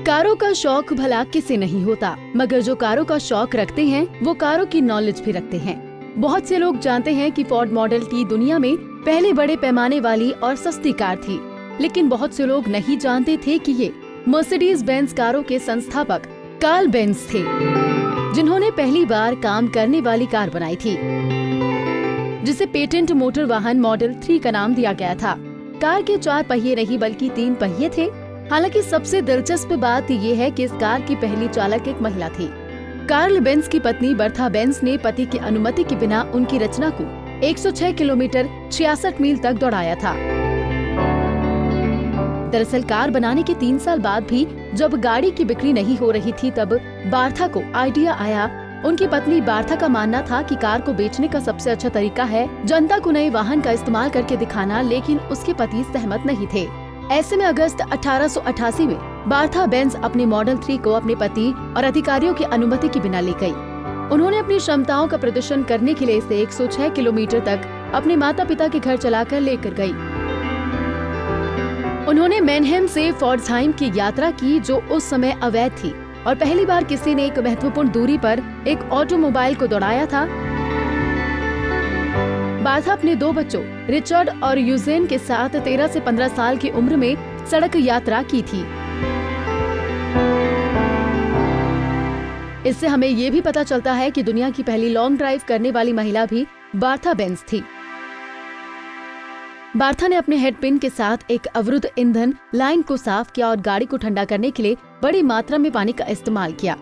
कारों का शौक भला किसे नहीं होता, मगर जो कारों का शौक रखते हैं वो कारों की नॉलेज भी रखते हैं। बहुत से लोग जानते हैं कि फोर्ड मॉडल टी दुनिया में पहले बड़े पैमाने वाली और सस्ती कार थी, लेकिन बहुत से लोग नहीं जानते थे कि ये मर्सिडीज बेंज कारों के संस्थापक कार्ल बेंज थे, जिन्होंने पहली बार काम करने वाली कार बनाई थी, जिसे पेटेंट मोटर वाहन मॉडल 3 का नाम दिया गया था। कार के 4 पहिए नहीं बल्कि 3 पहिए थे। हालांकि सबसे दिलचस्प बात ये है कि इस कार की पहली चालक एक महिला थी। कार्ल बेंज की पत्नी बर्था बेंज ने पति की अनुमति के बिना उनकी रचना को 106 किलोमीटर 66 मील तक दौड़ाया था। दरअसल कार बनाने के 3 साल बाद भी जब गाड़ी की बिक्री नहीं हो रही थी, तब बार्था को आइडिया आया। उनकी पत्नी बार्था का मानना था कि कार को बेचने का सबसे अच्छा तरीका है जनता को नए वाहन का इस्तेमाल करके दिखाना, लेकिन उसके पति सहमत नहीं थे। ऐसे में अगस्त 1888 में बार्था बेंज अपने मॉडल 3 को अपने पति और अधिकारियों की अनुमति के बिना ले गई। उन्होंने अपनी क्षमताओं का प्रदर्शन करने के लिए इसे 106 किलोमीटर तक अपने माता पिता के घर चलाकर लेकर गई। उन्होंने मैनहेम से फोर्ड्सहाइम की यात्रा की, जो उस समय अवैध थी, और पहली बार किसी ने एक महत्वपूर्ण दूरी पर एक ऑटोमोबाइल को दौड़ाया था। बार्था अपने 2 बच्चों रिचर्ड और यूजेन के साथ 13 से 15 साल की उम्र में सड़क यात्रा की थी। इससे हमें ये भी पता चलता है कि दुनिया की पहली लॉन्ग ड्राइव करने वाली महिला भी बार्था बेंज थी। बार्था ने अपने हेडपिन के साथ एक अवरुद्ध ईंधन लाइन को साफ किया और गाड़ी को ठंडा करने के लिए बड़ी मात्रा में पानी का इस्तेमाल किया।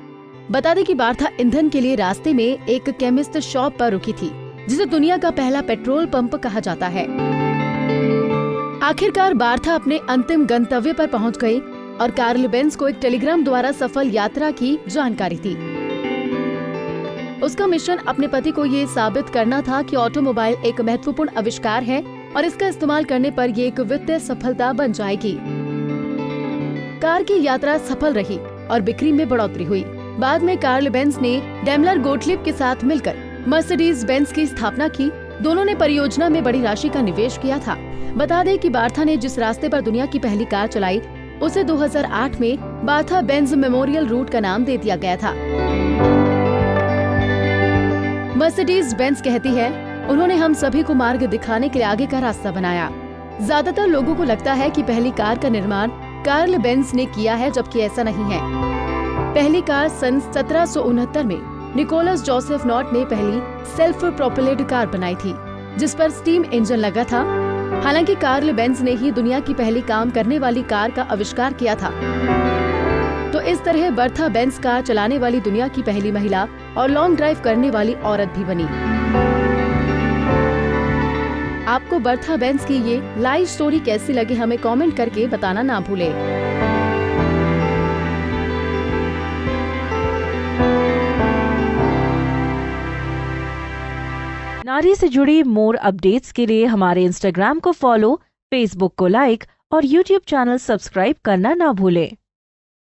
बता दें कि बार्था ईंधन के लिए रास्ते में एक केमिस्ट शॉप पर रुकी थी, जिसे दुनिया का पहला पेट्रोल पंप कहा जाता है। आखिरकार बार्था अपने अंतिम गंतव्य पर पहुंच गई और कार्ल बेंज को एक टेलीग्राम द्वारा सफल यात्रा की जानकारी थी। उसका मिशन अपने पति को ये साबित करना था कि ऑटोमोबाइल एक महत्वपूर्ण आविष्कार है और इसका इस्तेमाल करने पर ये एक वित्तीय सफलता बन जाएगी। कार की यात्रा सफल रही और बिक्री में बढ़ोतरी हुई। बाद में कार्ल बेंज ने डेमलर गोटलिब के साथ मिलकर मर्सिडीज बेंज की स्थापना की। दोनों ने परियोजना में बड़ी राशि का निवेश किया था। बता दें कि बार्था ने जिस रास्ते पर दुनिया की पहली कार चलाई, उसे 2008 में बार्था बेंज मेमोरियल रूट का नाम दे दिया गया था। मर्सिडीज बेंज कहती है, उन्होंने हम सभी को मार्ग दिखाने के लिए आगे का रास्ता बनाया। ज्यादातर लोगों को लगता है कि पहली कार का निर्माण कार्ल बेंज ने किया है, जबकि ऐसा नहीं है। पहली कार सन 1769 में निकोलस जोसेफ नॉट ने पहली सेल्फ प्रोपेलेड कार बनाई थी, जिस पर स्टीम इंजन लगा था। हालांकि कार्ल बेंज ने ही दुनिया की पहली काम करने वाली कार का आविष्कार किया था। तो इस तरह बर्था बेंज कार चलाने वाली दुनिया की पहली महिला और लॉन्ग ड्राइव करने वाली औरत भी बनी। आपको बर्था बेंज की ये लाइव स्टोरी कैसी लगी, हमें कमेंट करके बताना ना भूले। नारी से जुड़ी मोर अपडेट्स के लिए हमारे इंस्टाग्राम को फॉलो, फेसबुक को लाइक और यूट्यूब चैनल सब्सक्राइब करना ना भूलें।